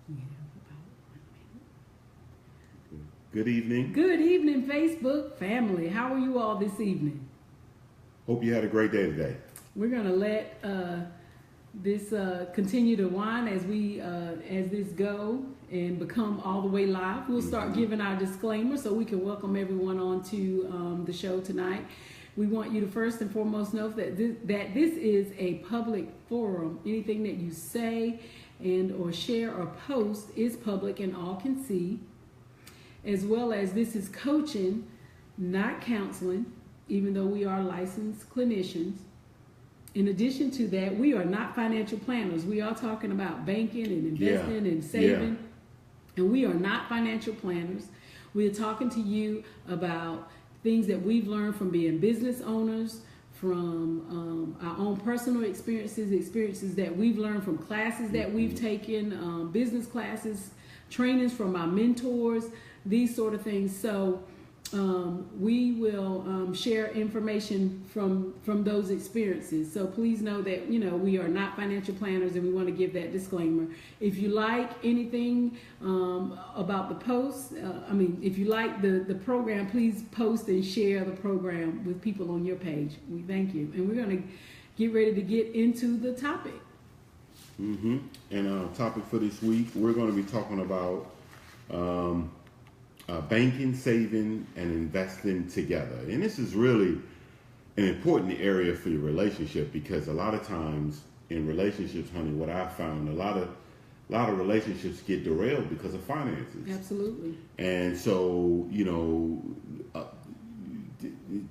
We have about 1 minute. Good evening. Good evening, Facebook family. How are you all this evening? Hope you had a great day today. We're gonna let this continue to wind as we as this go and become all the way live. We'll start giving our disclaimer so we can welcome everyone on to the show tonight. We want you to first and foremost know that this is a public forum. Anything that you say and or share or post is public and all can see. As well as this is coaching, not counseling, even though we are licensed clinicians. In addition to that, we are not financial planners. We are talking about banking and investing and saving. And we are not financial planners. We are talking to you about things that we've learned from being business owners, from our own personal experiences that we've learned from classes that we've taken, business classes, trainings from our mentors, these sort of things. So we will share information from those experiences. So please know that, we are not financial planners, and we want to give that disclaimer. If you like anything about the post, if you like the program, please post and share the program with people on your page. We thank you. And we're going to get ready to get into the topic. And our topic for this week, we're going to be talking about banking, saving, and investing together. And this is really an important area for your relationship, because a lot of times in relationships, honey, what I found, a lot of relationships get derailed because of finances. Absolutely. And so,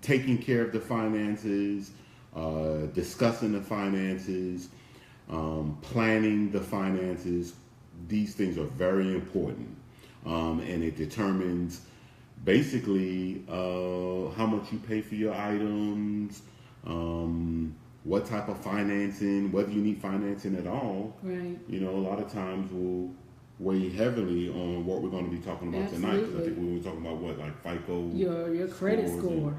taking care of the finances, discussing the finances, planning the finances, these things are very important. And it determines basically how much you pay for your items, what type of financing, whether you need financing at all. Right. A lot of times will weigh heavily on what we're going to be talking about tonight. Because I think we were talking about FICO. Your credit score.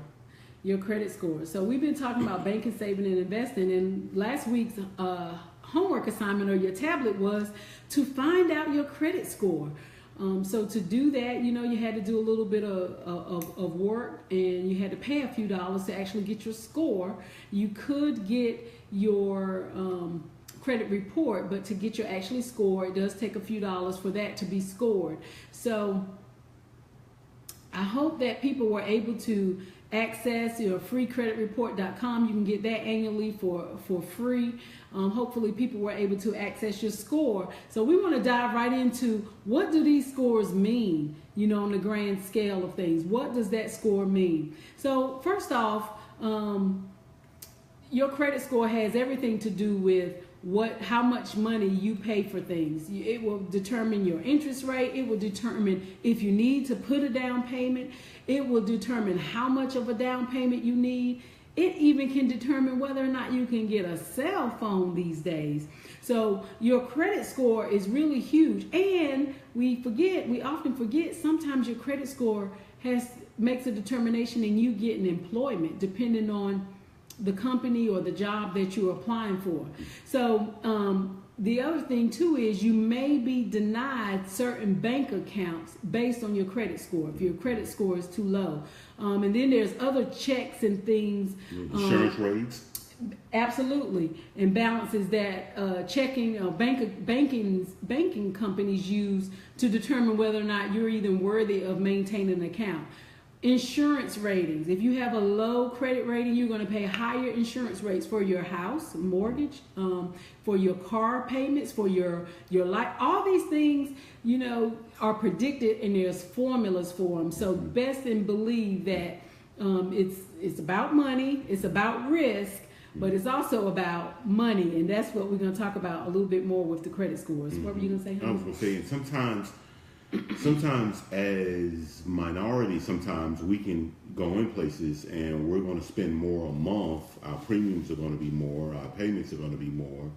Your credit score. So we've been talking about banking, saving, and investing. And last week's homework assignment or your tablet was to find out your credit score. So to do that, you had to do a little bit of work, and you had to pay a few dollars to actually get your score. You could get your credit report, but to get your actually score, it does take a few dollars for that to be scored. So I hope that people were able to access your freecreditreport.com. You can get that annually for free. Hopefully people were able to access your score. So we want to dive right into, what do these scores mean, on the grand scale of things? What does that score mean? So first off, your credit score has everything to do with how much money you pay for things. It will determine your interest rate. It will determine if you need to put a down payment. It will determine how much of a down payment you need. It even can determine whether or not you can get a cell phone these days. So your credit score is really huge. And we often forget, sometimes your credit score makes a determination in you getting employment, depending on the company or the job that you're applying for. So the other thing too is you may be denied certain bank accounts based on your credit score, if your credit score is too low. And then there's other checks and things. Insurance rates. Absolutely. And balances that banking companies use to determine whether or not you're even worthy of maintaining an account. Insurance ratings. If you have a low credit rating, you're going to pay higher insurance rates for your house, mortgage, for your car payments, for your life. All these things, are predicted, and there's formulas for them. So best and believe that it's about money, it's about risk, but it's also about money, and that's what we're going to talk about a little bit more with the credit scores. What were you going to say? I was going to say, sometimes as minorities, sometimes we can go in places and we're going to spend more a month. Our premiums are going to be more. Our payments are going to be more.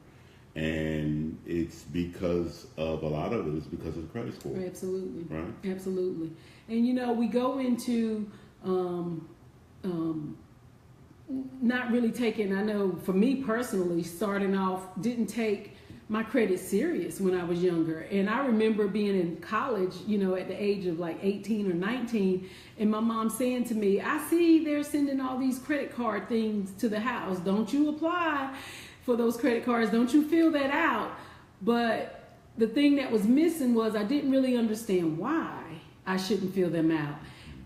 And it's because of, a lot of it is because of the credit score. Absolutely. Right? Absolutely. And, we go into not really taking, I know for me personally, starting off, didn't take my credit serious when I was younger. And I remember being in college, at the age of like 18 or 19, and my mom saying to me, I see they're sending all these credit card things to the house. Don't you apply for those credit cards? Don't you fill that out? But the thing that was missing was I didn't really understand why I shouldn't fill them out.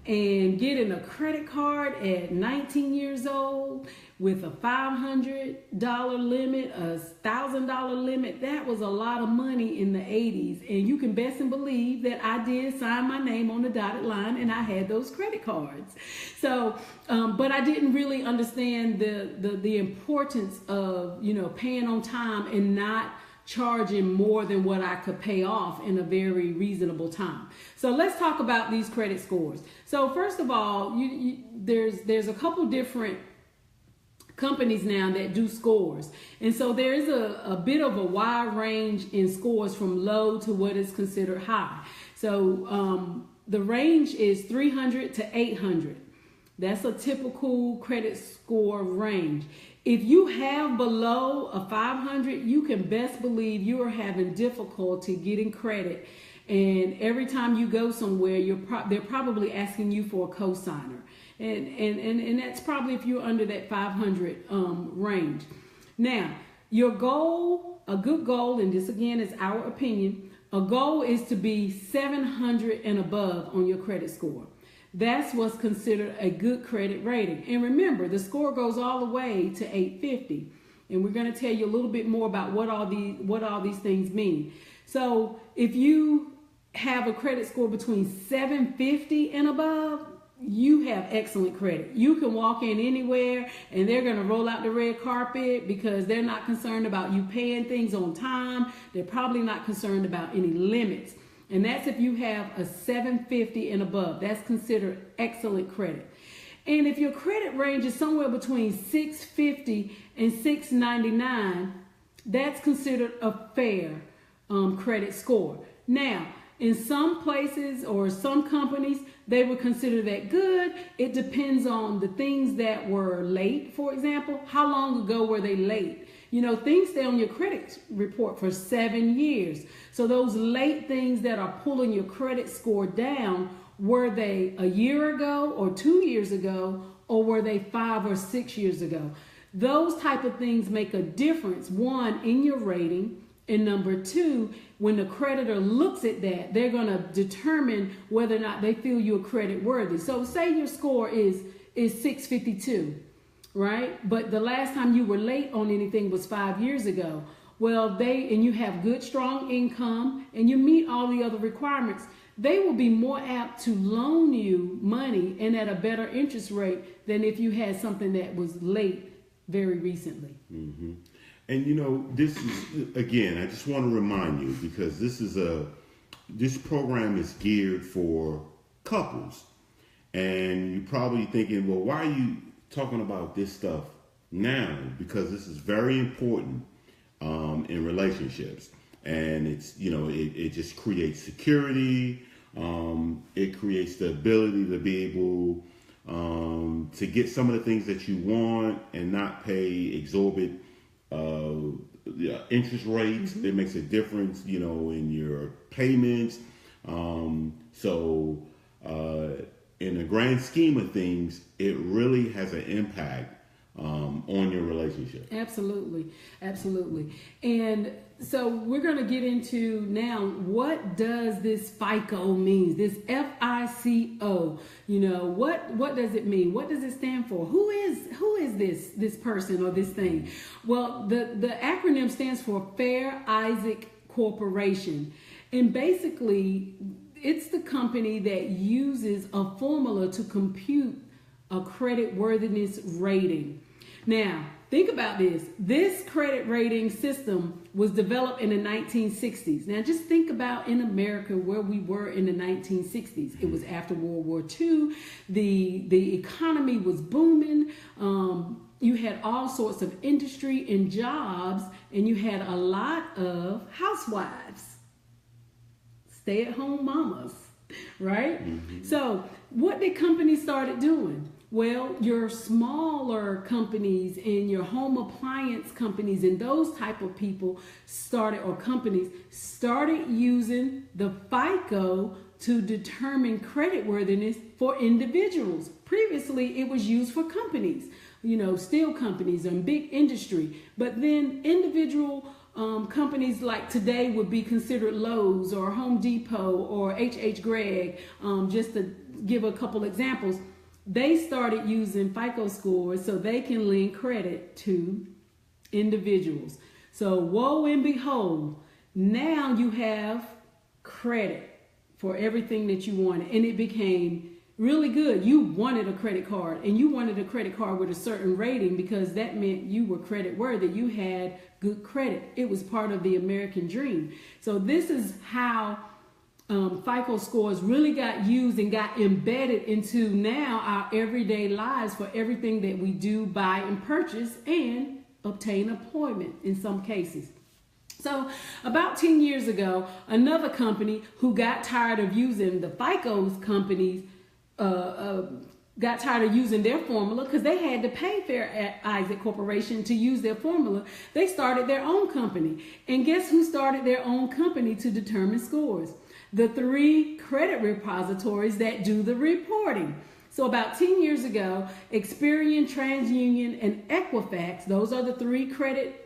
And getting a credit card at 19 years old with a $500 limit, a $1,000 limit, that was a lot of money in the 80s. And you can best and believe that I did sign my name on the dotted line and I had those credit cards. So, but I didn't really understand the importance of, paying on time and not charging more than what I could pay off in a very reasonable time. So let's talk about these credit scores. So first of all, there's a couple different companies now that do scores. And so there is a bit of a wide range in scores from low to what is considered high. So the range is 300 to 800. That's a typical credit score range. If you have below a 500, you can best believe you are having difficulty getting credit. And every time you go somewhere, they're probably asking you for a cosigner. And that's probably if you're under that 500 range. Now, your goal, a good goal, and this again is our opinion, a goal is to be 700 and above on your credit score. That's what's considered a good credit rating. And remember, the score goes all the way to 850. And we're going to tell you a little bit more about what all these things mean. So if you have a credit score between 750 and above, you have excellent credit. You can walk in anywhere and they're going to roll out the red carpet because they're not concerned about you paying things on time. They're probably not concerned about any limits. And that's if you have a 750 and above. That's considered excellent credit. And if your credit range is somewhere between 650 and 699, that's considered a fair credit score. Now, in some places or some companies, they would consider that good. It depends on the things that were late, for example. How long ago were they late? Things stay on your credit report for 7 years. So those late things that are pulling your credit score down, were they a year ago or 2 years ago, or were they 5 or 6 years ago? Those type of things make a difference, one, in your rating, and number two, when the creditor looks at that, they're going to determine whether or not they feel you're credit worthy. So say your score is 652. Right? But the last time you were late on anything was 5 years ago. Well, and you have good, strong income and you meet all the other requirements, they will be more apt to loan you money and at a better interest rate than if you had something that was late very recently. Mm-hmm. And this is, again, I just want to remind you, because this program is geared for couples. And you're probably thinking, well, why are you talking about this stuff now? Because this is very important in relationships, and it's it just creates security. It creates the ability to be able to get some of the things that you want and not pay exorbitant interest rates. Mm-hmm. It makes a difference, in your payments. In the grand scheme of things, it really has an impact on your relationship. Absolutely. And so we're going to get into now, what does this FICO mean? This FICO, what does it mean? What does it stand for? Who is this person or this thing? Well, the acronym stands for Fair Isaac Corporation. And basically, it's the company that uses a formula to compute a credit worthiness rating. Now, think about this. This credit rating system was developed in the 1960s. Now, just think about in America where we were in the 1960s. It was after World War II. The economy was booming. You had all sorts of industry and jobs, and you had a lot of housewives, stay-at-home mamas, right? Mm-hmm. So what did companies started doing? Well, your smaller companies and your home appliance companies and those type of people companies started using the FICO to determine creditworthiness for individuals. Previously, it was used for companies, steel companies and big industry. But then individual companies like today would be considered Lowe's or Home Depot or H.H. Gregg, just to give a couple examples. They started using FICO scores so they can lend credit to individuals. So woe and behold, now you have credit for everything that you wanted. And it became really good. You wanted a credit card, and you wanted a credit card with a certain rating because that meant you were credit worthy. You had good credit. It was part of the American dream. So this is how FICO scores really got used and got embedded into now our everyday lives for everything that we do, buy and purchase and obtain employment in some cases. So about 10 years ago, another company who got tired of using the FICO's companies got tired of using their formula because they had to pay Fair Isaac Corporation to use their formula. They started their own company. And guess who started their own company to determine scores? The 3 credit repositories that do the reporting. So about 10 years ago, Experian, TransUnion, and Equifax, those are the 3 credit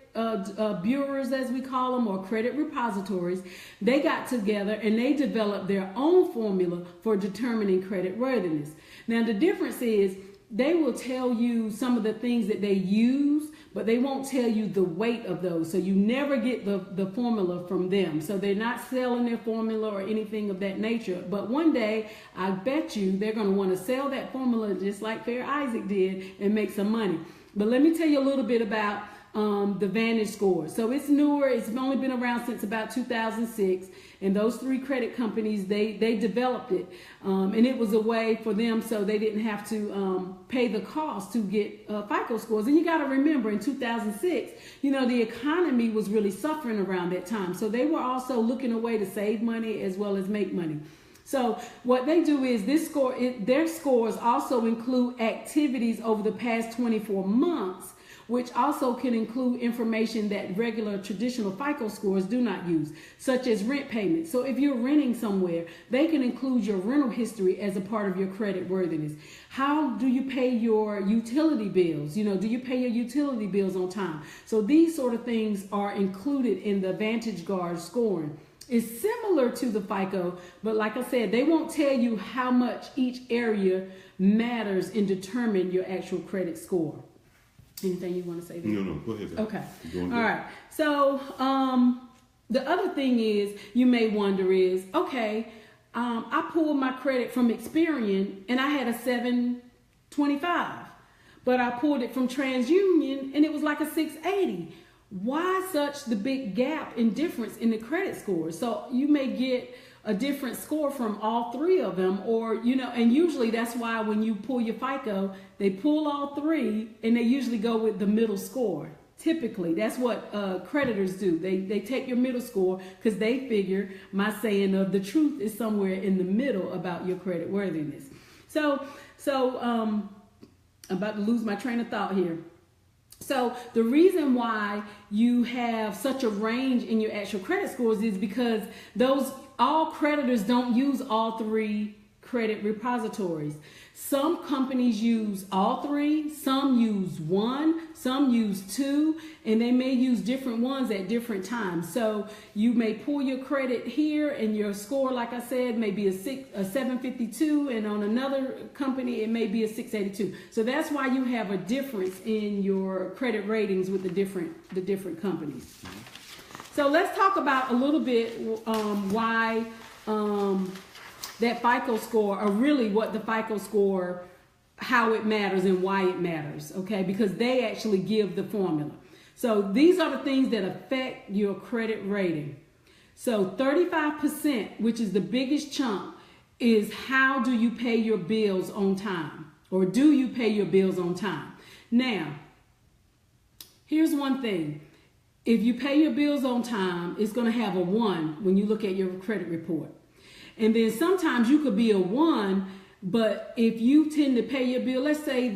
bureaus, as we call them, or credit repositories. They got together and they developed their own formula for determining credit worthiness. Now, the difference is they will tell you some of the things that they use, but they won't tell you the weight of those. So you never get the formula from them. So they're not selling their formula or anything of that nature. But one day, I bet you they're going to want to sell that formula just like Fair Isaac did and make some money. But let me tell you a little bit about the Vantage score. So it's newer. It's only been around since about 2006. And those 3 credit companies, they developed it. And it was a way for them so they didn't have to pay the cost to get FICO scores. And you got to remember, in 2006, the economy was really suffering around that time. So they were also looking a way to save money as well as make money. So what they do is their scores also include activities over the past 24 months, which also can include information that regular traditional FICO scores do not use, such as rent payments. So if you're renting somewhere, they can include your rental history as a part of your credit worthiness. How do you pay your utility bills? Do you pay your utility bills on time? So these sort of things are included in the Vantage Guard scoring. It's similar to the FICO, but like I said, they won't tell you how much each area matters in determining your actual credit score. Anything you want to say there? No, go ahead. Okay. All right. So the other thing is, you may wonder is, okay, I pulled my credit from Experian and I had a 725, but I pulled it from TransUnion and it was like a 680. Why such the big gap in difference in the credit score? So you may get a different score from all 3 of them, or and usually that's why when you pull your FICO, they pull all 3 and they usually go with the middle score. Typically, that's what creditors do. They take your middle score because they figure my saying of the truth is somewhere in the middle about your credit worthiness. So I'm about to lose my train of thought here. So the reason why you have such a range in your actual credit scores is because all creditors don't use all 3 credit repositories. Some companies use all 3, some use 1, some use 2, and they may use different ones at different times. So you may pull your credit here and your score, like I said, may be a 752, and on another company it may be a 682. So that's why you have a difference in your credit ratings with the different companies. So let's talk about a little bit why that FICO score, or really what the FICO score, how it matters and why it matters, okay? Because they actually give the formula. So these are the things that affect your credit rating. So 35%, which is the biggest chunk, is how do you pay your bills on time? Or do you pay your bills on time? Now, here's one thing. If you pay your bills on time, it's going to have a 1 when you look at your credit report. And then sometimes you could be a 1 But if you tend to pay your bill, let's say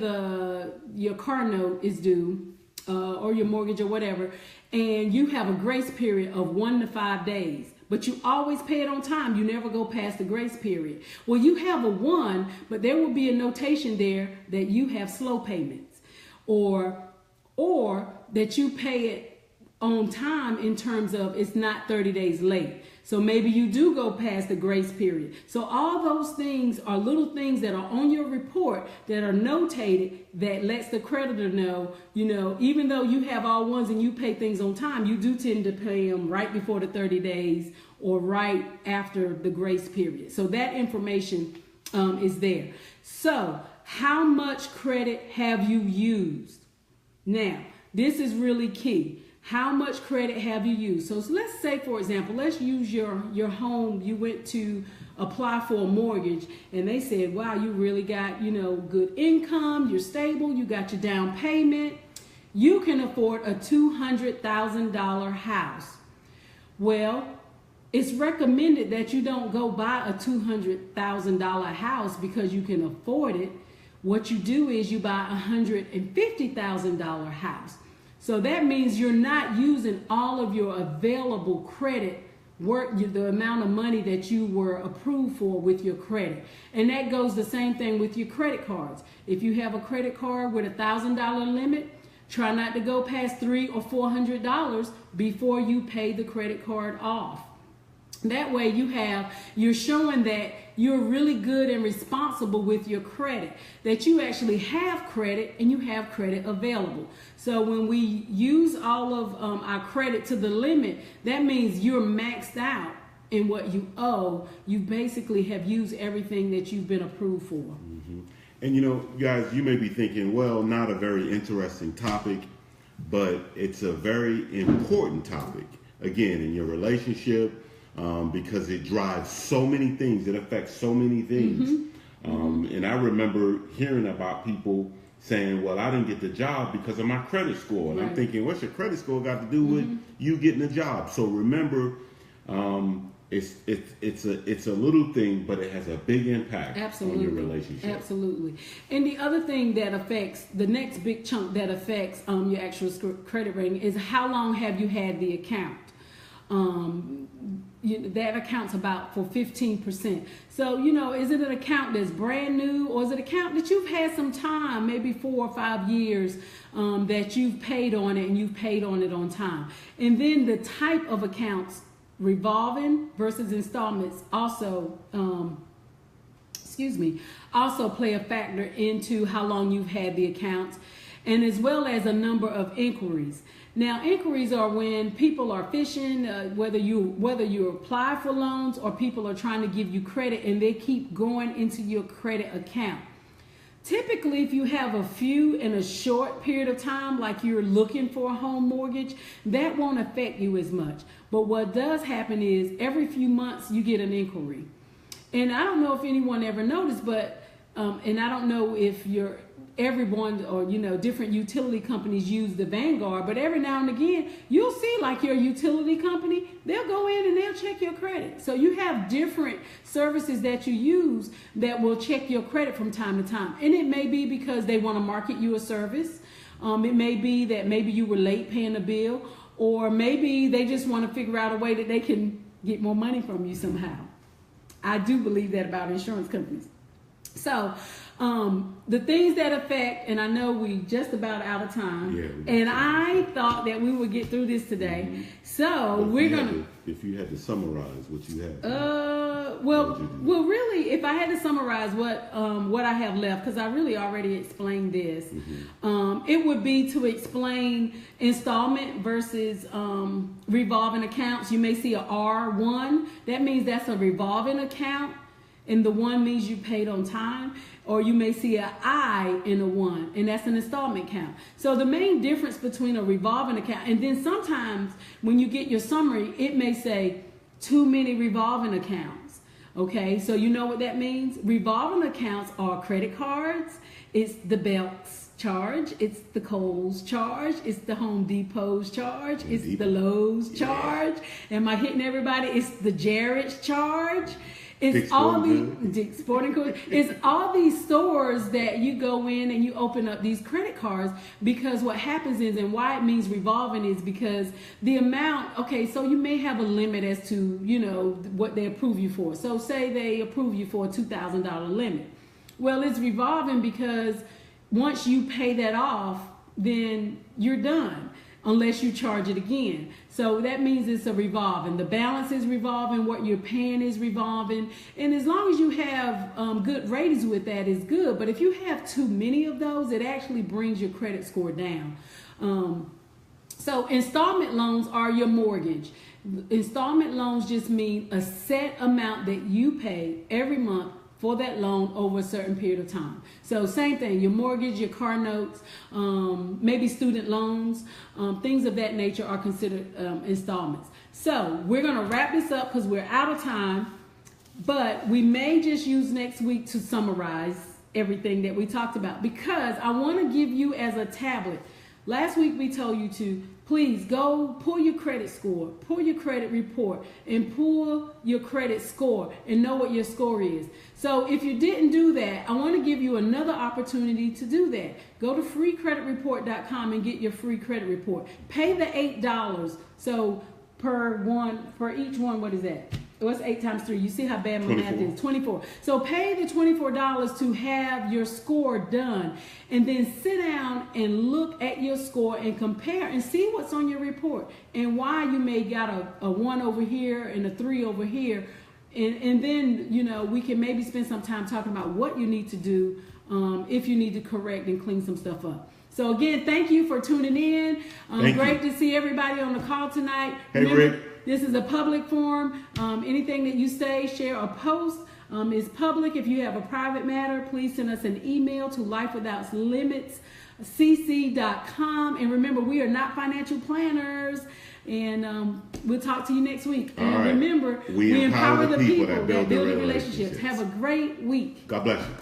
your car note is due, or your mortgage or whatever, and you have a grace period of 1 to 5 days, but you always pay it on time. You never go past the grace period. Well, you have a 1, but there will be a notation there that you have slow payments, or that you pay it on time in terms of it's not 30 days late. So maybe you do go past the grace period. So all those things are little things that are on your report that are notated that lets the creditor know, even though you have all 1s and you pay things on time, you do tend to pay them right before the 30 days or right after the grace period. So that information is there. So how much credit have you used? Now, this is really key. How much credit have you used? So let's say, for example, let's use your home. You went to apply for a mortgage and they said, wow, you really got, good income. You're stable. You got your down payment. You can afford a $200,000 house. Well, it's recommended that you don't go buy a $200,000 house because you can afford it. What you do is you buy a $150,000 house. So that means you're not using all of your available credit the amount of money that you were approved for with your credit. And that goes the same thing with your credit cards. If you have a credit card with $1,000 limit, try not to go past $300 or $400 before you pay the credit card off. That way you're showing that you're really good and responsible with your credit, that you actually have credit and you have credit available. So when we use all of our credit to the limit, that means you're maxed out in what you owe. You basically have used everything that you've been approved for. Mm-hmm. And guys, you may be thinking, well, not a very interesting topic, but it's a very important topic, again, in your relationship. Because it drives so many things. It affects so many things. Mm-hmm. And I remember hearing about people saying, well, I didn't get the job because of my credit score. And right. I'm thinking, what's your credit score got to do with you getting a job? So remember, it's a little thing, but it has a big impact on your relationship. Absolutely. And the other thing that affects, the next big chunk that affects your actual credit rating is how long have you had the account? That accounts about for 15%. So, is it an account that's brand new, or is it an account that you've had some time, maybe 4 or 5 years, that you've paid on it and you've paid on it on time? And then the type of accounts, revolving versus installments, also play a factor into how long you've had the accounts, and as well as a number of inquiries. Now, inquiries are when people are fishing, whether you apply for loans or people are trying to give you credit and they keep going into your credit account. Typically, if you have a few in a short period of time, like you're looking for a home mortgage, that won't affect you as much. But what does happen is every few months you get an inquiry. And I don't know if anyone ever noticed, but, and I don't know if everyone or different utility companies use the Vanguard, but every now and again you'll see like your utility company, they'll go in and they'll check your credit. So you have different services that you use that will check your credit from time to time, and it may be because they want to market you a service. It may be that maybe you were late paying a bill, or maybe they just want to figure out a way that they can get more money from you somehow. I do believe that about insurance companies. So the things that affect, and I know we just about out of time, and I thought that we would get through this today. Mm-hmm. So if you had to summarize what you have. Well, really, if I had to summarize what I have left, because I really already explained this, it would be to explain installment versus revolving accounts. You may see a R1. That means that's a revolving account, and the 1 means you paid on time. Or you may see an I in a 1, and that's an installment account. So the main difference between a revolving account, and then sometimes when you get your summary, it may say too many revolving accounts. Okay, so you know what that means? Revolving accounts are credit cards, it's the Belk's charge, it's the Kohl's charge, it's the Home Depot's charge, it's the Lowe's charge. Am I hitting everybody? It's the Jared's charge. It's all these sporting goods. It's all these stores that you go in and you open up these credit cards, because what happens is, and why it means revolving, is because the amount. Okay, so you may have a limit as to what they approve you for. So say they approve you for a $2,000 limit. Well, it's revolving because once you pay that off, then you're done, unless you charge it again. So that means it's a revolving. The balance is revolving. What you're paying is revolving. And as long as you have good ratings with that, is good. But if you have too many of those, it actually brings your credit score down. So installment loans are your mortgage. Installment loans just mean a set amount that you pay every month for that loan over a certain period of time. So same thing, your mortgage, your car notes, maybe student loans, things of that nature are considered installments. So we're going to wrap this up because we're out of time, but we may just use next week to summarize everything that we talked about, because I want to give you as a tablet. Last week we told you to please go pull your credit score, pull your credit report, and pull your credit score and know what your score is. So if you didn't do that, I want to give you another opportunity to do that. Go to freecreditreport.com and get your free credit report. Pay the $8. So per each one, what is that? What's 8 times 3? You see how bad my math is? 24. So pay the $24 to have your score done, and then sit down and look at your score and compare and see what's on your report and why you may got a 1 over here and a 3 over here. And then, we can maybe spend some time talking about what you need to do if you need to correct and clean some stuff up. So again, thank you for tuning in. Great to see everybody on the call tonight. Hey, remember, Rick. This is a public forum. Anything that you say, share, or post is public. If you have a private matter, please send us an email to lifewithoutlimitscc.com. And remember, we are not financial planners. And we'll talk to you next week. And right. remember, we empower the people that build relationships. Have a great week. God bless you.